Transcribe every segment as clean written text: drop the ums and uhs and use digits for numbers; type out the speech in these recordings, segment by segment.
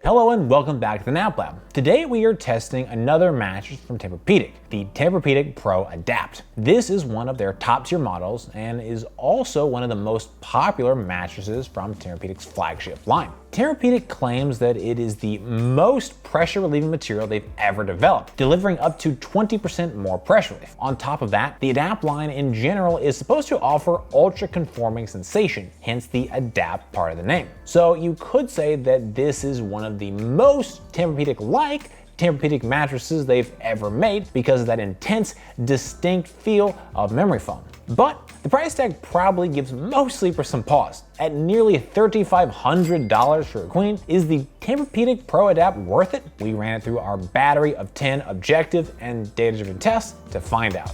Hello and welcome back to the Nap Lab. Today we are testing another mattress from Tempurpedic, the Tempurpedic Pro Adapt. This is one of their top tier models and is also one of the most popular mattresses from Tempurpedic's flagship line. Tempurpedic claims that it is the most pressure relieving material they've ever developed, delivering up to 20% more pressure relief. On top of that, the Adapt line in general is supposed to offer ultra conforming sensation, hence the Adapt part of the name. So you could say that this is one of the most Tempurpedic-like Tempurpedic mattresses they've ever made because of that intense, distinct feel of memory foam. But the price tag probably gives most sleepers some pause. At nearly $3,500 for a queen, is the Tempurpedic Pro Adapt worth it? We ran it through our battery of 10 objective and data-driven tests to find out.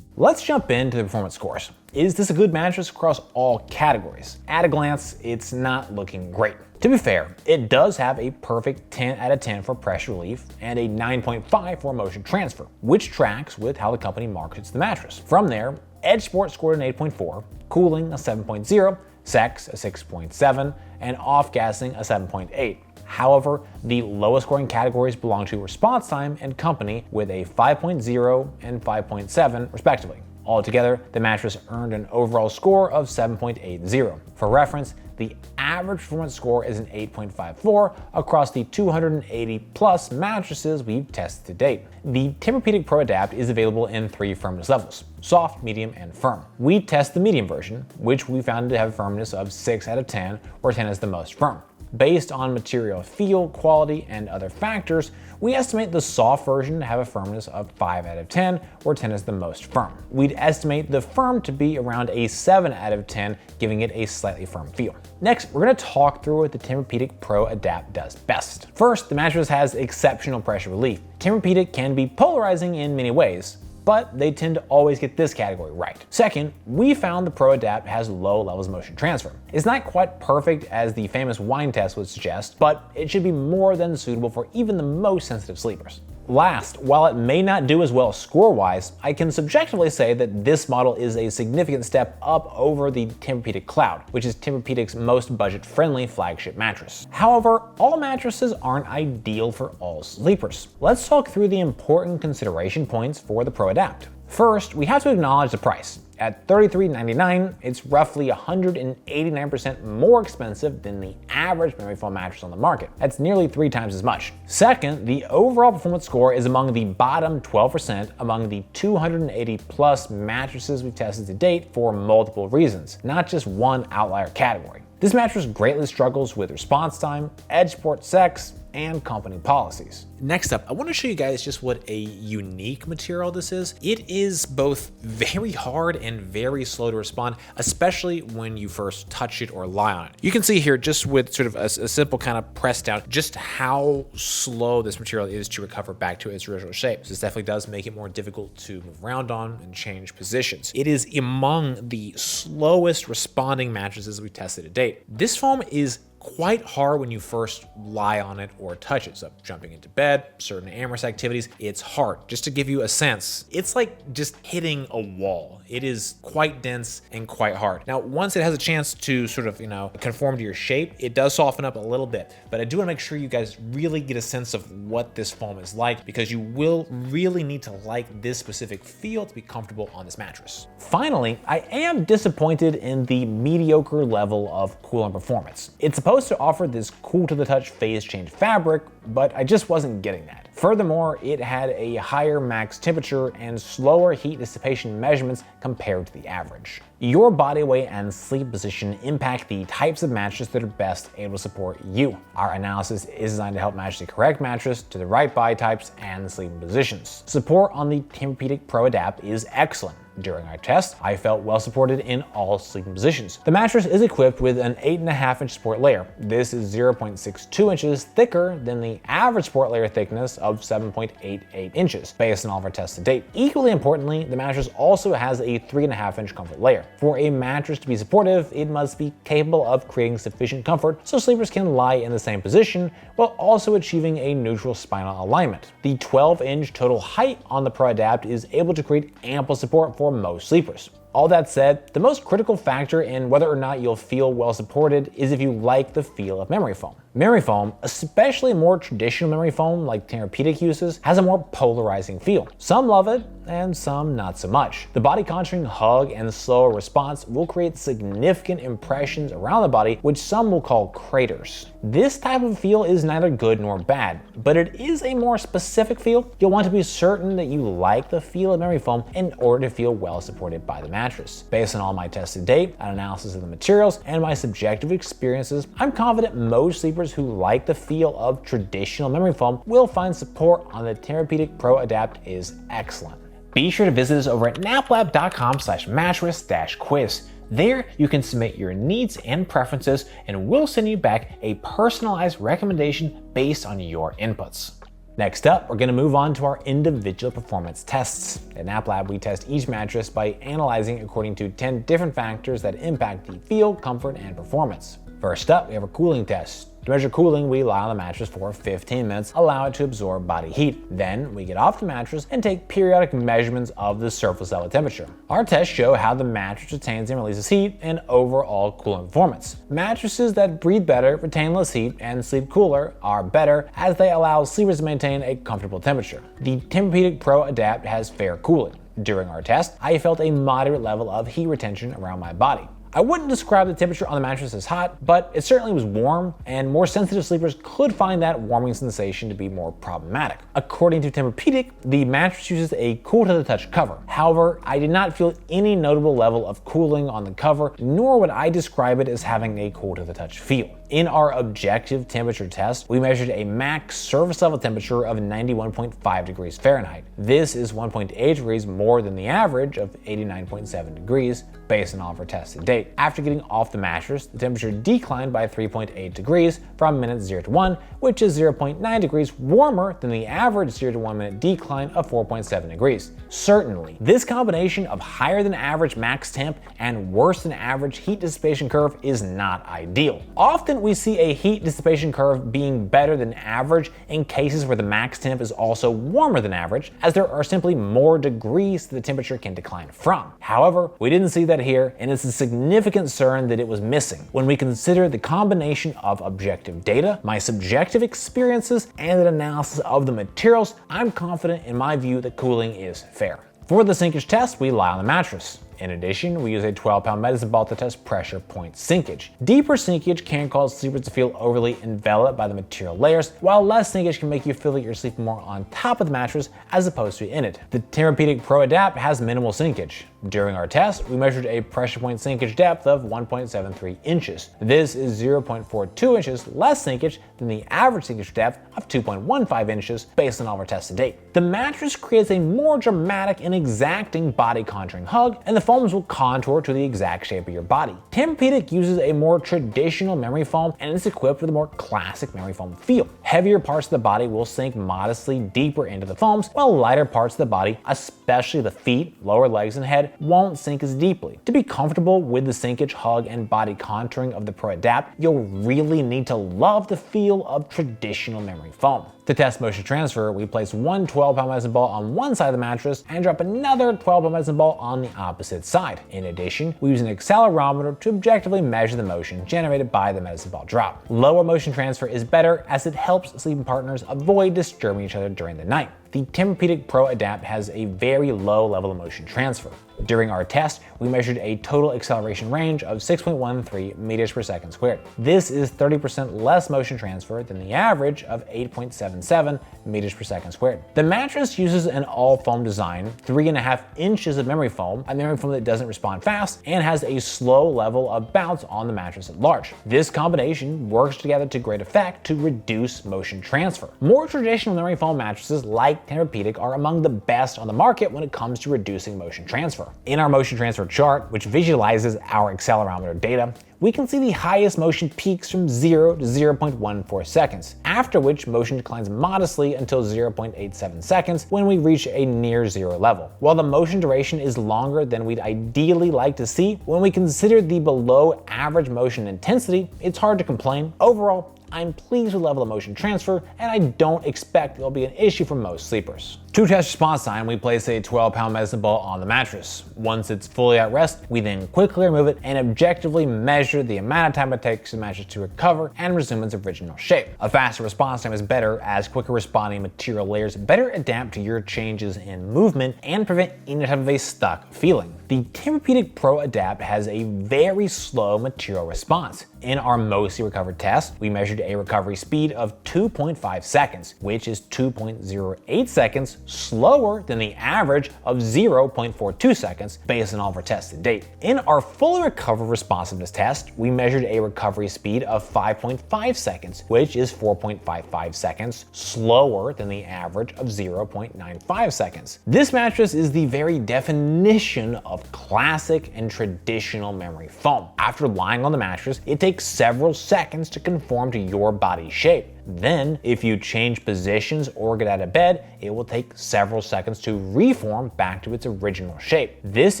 Let's jump into the performance scores. Is this a good mattress across all categories? At a glance, it's not looking great. To be fair, it does have a perfect 10 out of 10 for pressure relief and a 9.5 for motion transfer, which tracks with how the company markets the mattress. From there, Edge Sport scored an 8.4, cooling a 7.0, sex a 6.7, and off-gassing a 7.8. However, the lowest scoring categories belong to response time and company with a 5.0 and 5.7 respectively. Altogether, the mattress earned an overall score of 7.80. For reference, the average performance score is an 8.54 across the 280 plus mattresses we've tested to date. The Tempurpedic Pro Adapt is available in 3 firmness levels: soft, medium, and firm. We test the medium version, which we found to have a firmness of 6 out of 10, where 10 is the most firm. Based on material feel, quality, and other factors, we estimate the soft version to have a firmness of 5 out of 10, where 10 is the most firm. We'd estimate the firm to be around a 7 out of 10, giving it a slightly firm feel. Next, we're going to talk through what the Tempurpedic Pro Adapt does best. First, the mattress has exceptional pressure relief. Tempurpedic can be polarizing in many ways, but they tend to always get this category right. Second, we found the Pro Adapt has low levels of motion transfer. It's not quite perfect as the famous wine test would suggest, but it should be more than suitable for even the most sensitive sleepers. Last, while it may not do as well score-wise, I can subjectively say that this model is a significant step up over the Tempurpedic Cloud, which is Tempurpedic's most budget-friendly flagship mattress. However, all mattresses aren't ideal for all sleepers. Let's talk through the important consideration points for the Pro Adapt. First, we have to acknowledge the price. At $33.99, it's roughly 189% more expensive than the average memory foam mattress on the market. That's nearly 3 times as much. Second, the overall performance score is among the bottom 12% among the 280 plus mattresses we've tested to date for multiple reasons, not just one outlier category. This mattress greatly struggles with response time, edge sport sex, and company policies. Next up, I want to show you guys just what a unique material this is. It is both very hard and very slow to respond, especially when you first touch it or lie on it. You can see here just with sort of a simple kind of press down, just how slow this material is to recover back to its original shape. So this definitely does make it more difficult to move around on and change positions. It is among the slowest responding mattresses we've tested to date. This foam is quite hard when you first lie on it or touch it. So jumping into bed, certain amorous activities, it's hard. Just to give you a sense, it's like just hitting a wall. It is quite dense and quite hard. Now, once it has a chance to sort of, conform to your shape, it does soften up a little bit, but I do want to make sure you guys really get a sense of what this foam is like, because you will really need to like this specific feel to be comfortable on this mattress. Finally, I am disappointed in the mediocre level of cooling performance. It's supposed to offer this cool to the touch phase change fabric, but I just wasn't getting that. Furthermore, it had a higher max temperature and slower heat dissipation measurements compared to the average. Your body weight and sleep position impact the types of mattress that are best able to support you. Our analysis is designed to help match the correct mattress to the right body types and sleeping positions. Support on the Tempurpedic Pro Adapt is excellent. During our test, I felt well supported in all sleeping positions. The mattress is equipped with an 8.5-inch support layer. This is 0.62 inches thicker than the average support layer thickness of 7.88 inches, based on all of our tests to date. Equally importantly, the mattress also has a 3.5-inch comfort layer. For a mattress to be supportive, it must be capable of creating sufficient comfort so sleepers can lie in the same position while also achieving a neutral spinal alignment. The 12-inch total height on the Pro Adapt is able to create ample support for most sleepers. All that said, the most critical factor in whether or not you'll feel well supported is if you like the feel of memory foam. Memory foam, especially more traditional memory foam like Tempurpedic uses, has a more polarizing feel. Some love it, and some not so much. The body contouring hug and slower response will create significant impressions around the body, which some will call craters. This type of feel is neither good nor bad, but it is a more specific feel. You'll want to be certain that you like the feel of memory foam in order to feel well supported by the mattress. Based on all my tests to date, an analysis of the materials, and my subjective experiences, I'm confident most sleepers who like the feel of traditional memory foam will find support on the Tempurpedic Pro Adapt is excellent. Be sure to visit us over at naplab.com/mattress-quiz. There, you can submit your needs and preferences, and we'll send you back a personalized recommendation based on your inputs. Next up, we're going to move on to our individual performance tests. At NapLab, we test each mattress by analyzing according to 10 different factors that impact the feel, comfort, and performance. First up, we have a cooling test. To measure cooling, we lie on the mattress for 15 minutes, allow it to absorb body heat. Then, we get off the mattress and take periodic measurements of the surface level temperature. Our tests show how the mattress retains and releases heat and overall cooling performance. Mattresses that breathe better, retain less heat, and sleep cooler are better as they allow sleepers to maintain a comfortable temperature. The Tempurpedic Pro Adapt has fair cooling. During our test, I felt a moderate level of heat retention around my body. I wouldn't describe the temperature on the mattress as hot, but it certainly was warm, and more sensitive sleepers could find that warming sensation to be more problematic. According to Tempurpedic, the mattress uses a cool-to-the-touch cover. However, I did not feel any notable level of cooling on the cover, nor would I describe it as having a cool-to-the-touch feel. In our objective temperature test, we measured a max surface level temperature of 91.5 degrees Fahrenheit. This is 1.8 degrees more than the average of 89.7 degrees based on all of our tests to date. After getting off the mattress, the temperature declined by 3.8 degrees from minutes 0 to 1, which is 0.9 degrees warmer than the average 0 to 1 minute decline of 4.7 degrees. Certainly, this combination of higher than average max temp and worse than average heat dissipation curve is not ideal. Often we see a heat dissipation curve being better than average in cases where the max temp is also warmer than average, as there are simply more degrees that the temperature can decline from. However, we didn't see that here, and it's a significant concern that it was missing when we consider the combination of objective data, my subjective experiences, and an analysis of the materials. I'm confident in my view that cooling is fair. For the sinkage test, we lie on the mattress. In addition, we use a 12-pound medicine ball to test pressure point sinkage. Deeper sinkage can cause sleepers to feel overly enveloped by the material layers, while less sinkage can make you feel that you're sleeping more on top of the mattress as opposed to in it. The Tempurpedic Pro Adapt has minimal sinkage. During our test, we measured a pressure point sinkage depth of 1.73 inches. This is 0.42 inches less sinkage than the average sinkage depth of 2.15 inches based on all of our tests to date. The mattress creates a more dramatic and exacting body contouring hug, and the foams will contour to the exact shape of your body. Tempurpedic uses a more traditional memory foam and is equipped with a more classic memory foam feel. Heavier parts of the body will sink modestly deeper into the foams, while lighter parts of the body, especially the feet, lower legs, and head, won't sink as deeply. To be comfortable with the sinkage, hug, and body contouring of the Pro Adapt, you'll really need to love the feel of traditional memory foam. To test motion transfer, we place one 12-pound medicine ball on one side of the mattress and drop another 12-pound medicine ball on the opposite side. In addition, we use an accelerometer to objectively measure the motion generated by the medicine ball drop. Lower motion transfer is better as it helps sleeping partners avoid disturbing each other during the night. The Tempurpedic Pro Adapt has a very low level of motion transfer. During our test, we measured a total acceleration range of 6.13 meters per second squared. This is 30% less motion transfer than the average of 8.77 meters per second squared. The mattress uses an all-foam design, 3.5 inches of memory foam, a memory foam that doesn't respond fast, and has a slow level of bounce on the mattress at large. This combination works together to great effect to reduce motion transfer. More traditional memory foam mattresses like Tempurpedic are among the best on the market when it comes to reducing motion transfer. In our motion transfer chart, which visualizes our accelerometer data, we can see the highest motion peaks from 0 to 0.14 seconds, after which motion declines modestly until 0.87 seconds when we reach a near zero level. While the motion duration is longer than we'd ideally like to see, when we consider the below average motion intensity, it's hard to complain. Overall, I'm pleased with the level of motion transfer, and I don't expect it'll be an issue for most sleepers. To test response time, we place a 12-pound medicine ball on the mattress. Once it's fully at rest, we then quickly remove it and objectively measure the amount of time it takes the mattress to recover and resume its original shape. A faster response time is better, as quicker responding material layers better adapt to your changes in movement and prevent any type of a stuck feeling. The Tempurpedic Pro Adapt has a very slow material response. In our mostly recovered test, we measured a recovery speed of 2.5 seconds, which is 2.08 seconds slower than the average of 0.42 seconds based on all of our tests to date. In our fully recovered responsiveness test, we measured a recovery speed of 5.5 seconds, which is 4.55 seconds slower than the average of 0.95 seconds. This mattress is the very definition of classic and traditional memory foam. After lying on the mattress, it takes several seconds to conform to your body shape. Then, if you change positions or get out of bed, it will take several seconds to reform back to its original shape. This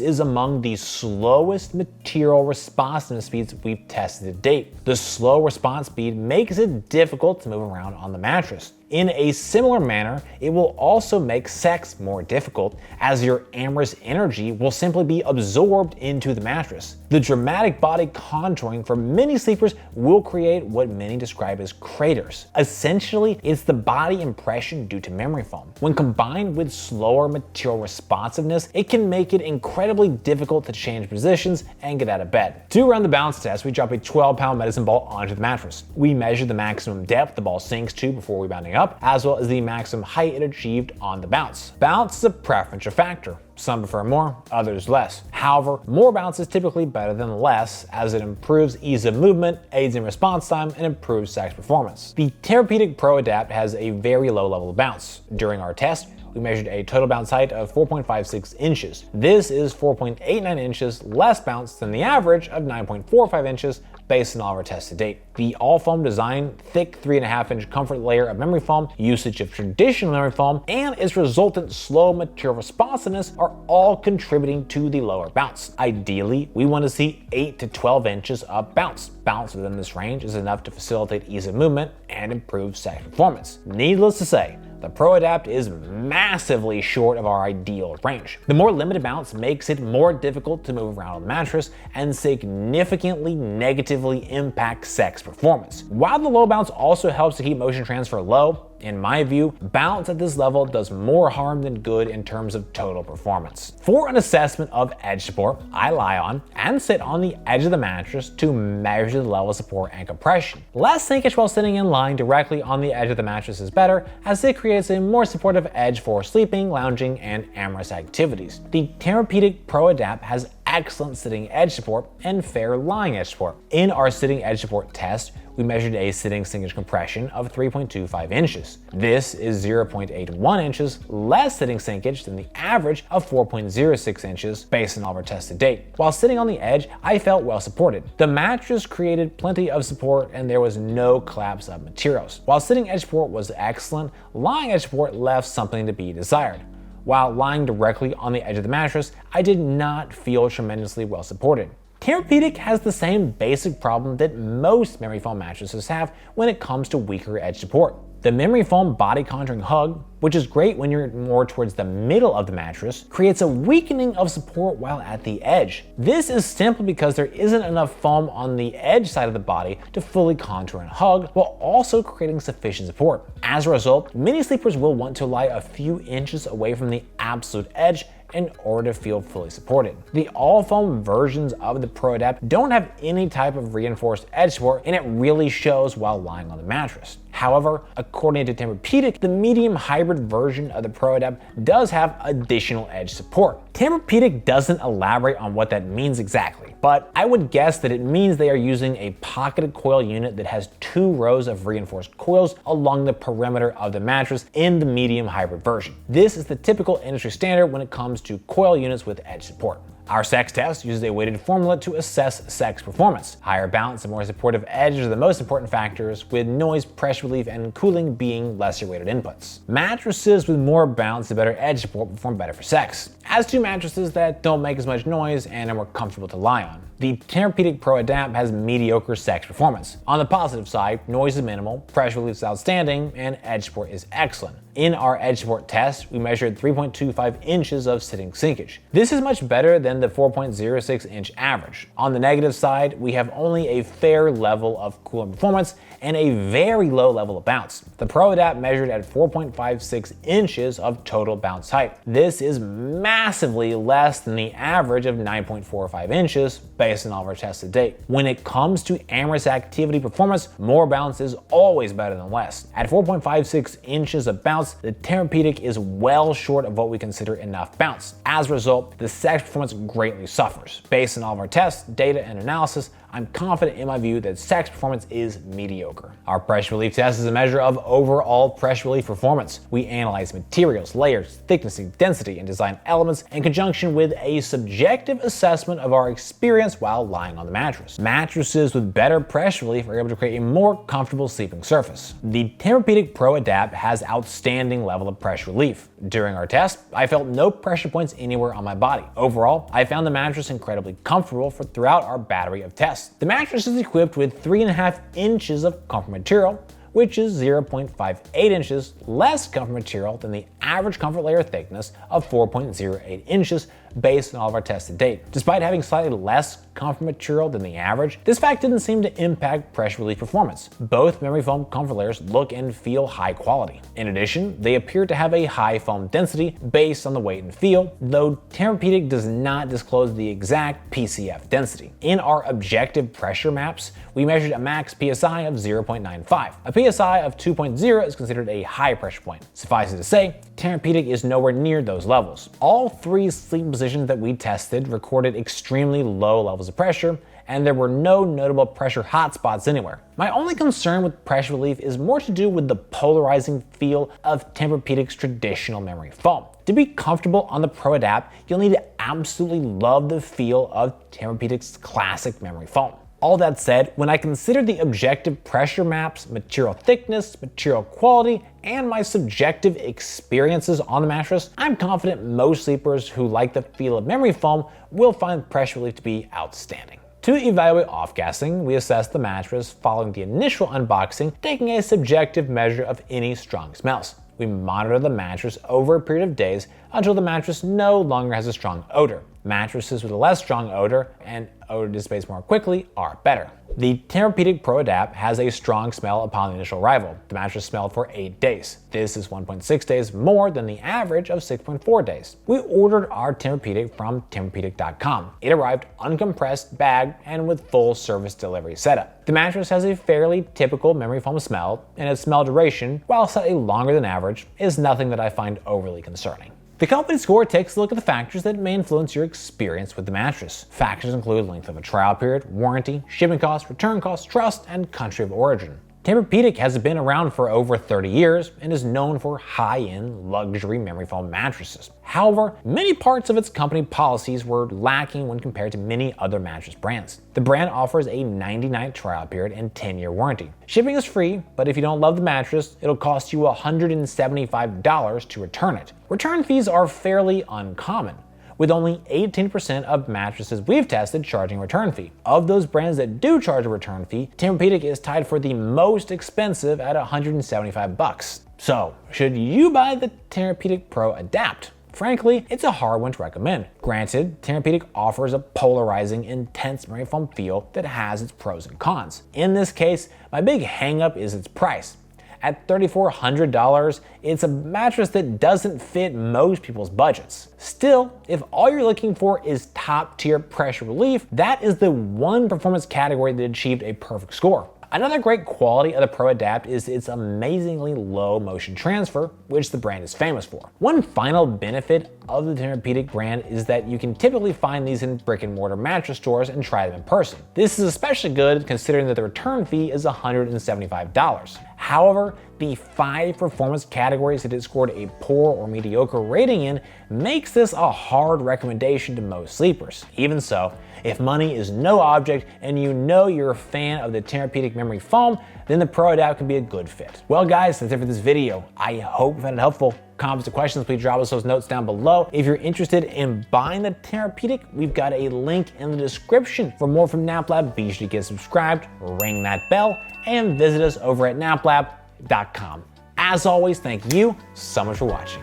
is among the slowest material responsiveness speeds we've tested to date. The slow response speed makes it difficult to move around on the mattress. In a similar manner, it will also make sex more difficult, as your amorous energy will simply be absorbed into the mattress. The dramatic body contouring for many sleepers will create what many describe as craters. Essentially, it's the body impression due to memory foam. When combined with slower material responsiveness, it can make it incredibly difficult to change positions and get out of bed. To run the bounce test, we drop a 12-pound medicine ball onto the mattress. We measure the maximum depth the ball sinks to before rebounding up, as well as the maximum height it achieved on the bounce. Bounce is a preferential factor. Some prefer more, others less. However, more bounce is typically better than less, as it improves ease of movement, aids in response time, and improves sex performance. The Tempurpedic Pro Adapt has a very low level of bounce. During our test, we measured a total bounce height of 4.56 inches. This is 4.89 inches less bounce than the average of 9.45 inches based on all of our tests to date. The all-foam design, thick 3.5-inch comfort layer of memory foam, usage of traditional memory foam, and its resultant slow material responsiveness are all contributing to the lower bounce. Ideally, we want to see 8 to 12 inches of bounce. Bounce within this range is enough to facilitate ease of movement and improve sex performance. Needless to say, the Pro Adapt is massively short of our ideal range. The more limited bounce makes it more difficult to move around on the mattress and significantly negatively impacts sex performance. While the low bounce also helps to keep motion transfer low, in my view, bounce at this level does more harm than good in terms of total performance. For an assessment of edge support, I lie on and sit on the edge of the mattress to measure the level of support and compression. Less sinkage while sitting and lying directly on the edge of the mattress is better, as it creates a more supportive edge for sleeping, lounging, and amorous activities. The Tempurpedic Pro Adapt has excellent sitting edge support and fair lying edge support. In our sitting edge support test, we measured a sitting sinkage compression of 3.25 inches. This is 0.81 inches less sitting sinkage than the average of 4.06 inches based on all of our tests to date. While sitting on the edge, I felt well supported. The mattress created plenty of support and there was no collapse of materials. While sitting edge support was excellent, lying edge support left something to be desired. While lying directly on the edge of the mattress, I did not feel tremendously well supported. Tempurpedic has the same basic problem that most memory foam mattresses have when it comes to weaker edge support. The memory foam body contouring hug, which is great when you're more towards the middle of the mattress, creates a weakening of support while at the edge. This is simply because there isn't enough foam on the edge side of the body to fully contour and hug, while also creating sufficient support. As a result, many sleepers will want to lie a few inches away from the absolute edge in order to feel fully supported. The all-foam versions of the Pro Adapt don't have any type of reinforced edge support, and it really shows while lying on the mattress. However, according to Tempurpedic, the medium hybrid version of the Pro Adapt does have additional edge support. Tempurpedic doesn't elaborate on what that means exactly, but I would guess that it means they are using a pocketed coil unit that has 2 rows of reinforced coils along the perimeter of the mattress in the medium hybrid version. This is the typical industry standard when it comes to coil units with edge support. Our sex test uses a weighted formula to assess sex performance. Higher balance and more supportive edge are the most important factors, with noise, pressure relief, and cooling being lesser weighted inputs. Mattresses with more balance and better edge support perform better for sex, as do mattresses that don't make as much noise and are more comfortable to lie on. The Tempurpedic Pro Adapt has mediocre sex performance. On the positive side, noise is minimal, pressure relief is outstanding, and edge support is excellent. In our edge support test, we measured 3.25 inches of sitting sinkage. This is much better than the 4.06 inch average. On the negative side, we have only a fair level of cooling performance and a very low level of bounce. The Pro Adapt measured at 4.56 inches of total bounce height. This is massively less than the average of 9.45 inches based on all of our tests to date. When it comes to amorous activity performance, more bounce is always better than less. At 4.56 inches of bounce, the Tempurpedic is well short of what we consider enough bounce. As a result, the sex performance greatly suffers. Based on all of our tests, data, and analysis, I'm confident in my view that sex performance is mediocre. Our pressure relief test is a measure of overall pressure relief performance. We analyze materials, layers, thickness, density, and design elements in conjunction with a subjective assessment of our experience while lying on the mattress. Mattresses with better pressure relief are able to create a more comfortable sleeping surface. The Tempurpedic Pro Adapt has outstanding level of pressure relief. During our test, I felt no pressure points anywhere on my body. Overall, I found the mattress incredibly comfortable throughout our battery of tests. The mattress is equipped with 3.5 inches of comfort material, which is 0.58 inches less comfort material than the average comfort layer thickness of 4.08 inches based on all of our tests to date. Despite having slightly less comfort material than the average, this fact didn't seem to impact pressure relief performance. Both memory foam comfort layers look and feel high quality. In addition, they appear to have a high foam density based on the weight and feel, though Tempurpedic does not disclose the exact PCF density. In our objective pressure maps, we measured a max PSI of 0.95. A PSI of 2.0 is considered a high pressure point. Suffice it to say, Tempurpedic is nowhere near those levels. All three sleep positions that we tested recorded extremely low levels of pressure, and there were no notable pressure hotspots anywhere. My only concern with pressure relief is more to do with the polarizing feel of Tempurpedic's traditional memory foam. To be comfortable on the Pro Adapt, you'll need to absolutely love the feel of Tempurpedic's classic memory foam. All that said, when I consider the objective pressure maps, material thickness, material quality, and my subjective experiences on the mattress, I'm confident most sleepers who like the feel of memory foam will find pressure relief to be outstanding. To evaluate off-gassing, we assess the mattress following the initial unboxing, taking a subjective measure of any strong smells. We monitor the mattress over a period of days until the mattress no longer has a strong odor. Mattresses with a less strong odor and odor dissipates more quickly are better. The Tempurpedic Pro Adapt has a strong smell upon the initial arrival. The mattress smelled for 8 days. This is 1.6 days more than the average of 6.4 days. We ordered our Tempurpedic from Tempurpedic.com. It arrived uncompressed, bagged, and with full service delivery setup. The mattress has a fairly typical memory foam smell, and its smell duration, while slightly longer than average, is nothing that I find overly concerning. The company score takes a look at the factors that may influence your experience with the mattress. Factors include length of a trial period, warranty, shipping costs, return costs, trust, and country of origin. Tempurpedic has been around for over 30 years and is known for high-end luxury memory foam mattresses. However, many parts of its company policies were lacking when compared to many other mattress brands. The brand offers a 90-night trial period and 10-year warranty. Shipping is free, but if you don't love the mattress, it'll cost you $175 to return it. Return fees are fairly uncommon, with only 18% of mattresses we've tested charging a return fee. Of those brands that do charge a return fee, Tempurpedic is tied for the most expensive at $175. So, should you buy the Tempurpedic Pro Adapt? Frankly, it's a hard one to recommend. Granted, Tempurpedic offers a polarizing, intense memory foam feel that has its pros and cons. In this case, my big hang-up is its price. At $3,400, it's a mattress that doesn't fit most people's budgets. Still, if all you're looking for is top-tier pressure relief, that is the one performance category that achieved a perfect score. Another great quality of the Pro Adapt is its amazingly low motion transfer, which the brand is famous for. One final benefit of the Tempurpedic brand is that you can typically find these in brick-and-mortar mattress stores and try them in person. This is especially good considering that the return fee is $175. However, the 5 performance categories that it scored a poor or mediocre rating in makes this a hard recommendation to most sleepers. Even so, if money is no object and you know you're a fan of the Tempurpedic memory foam, then the Pro Adapt can be a good fit. Well guys, that's it for this video. I hope you found it helpful. comments or questions, please drop us those notes down below. If you're interested in buying the Tempurpedic, we've got a link in the description. For more from NapLab, be sure to get subscribed, ring that bell, and visit us over at naplab.com. As always, thank you so much for watching.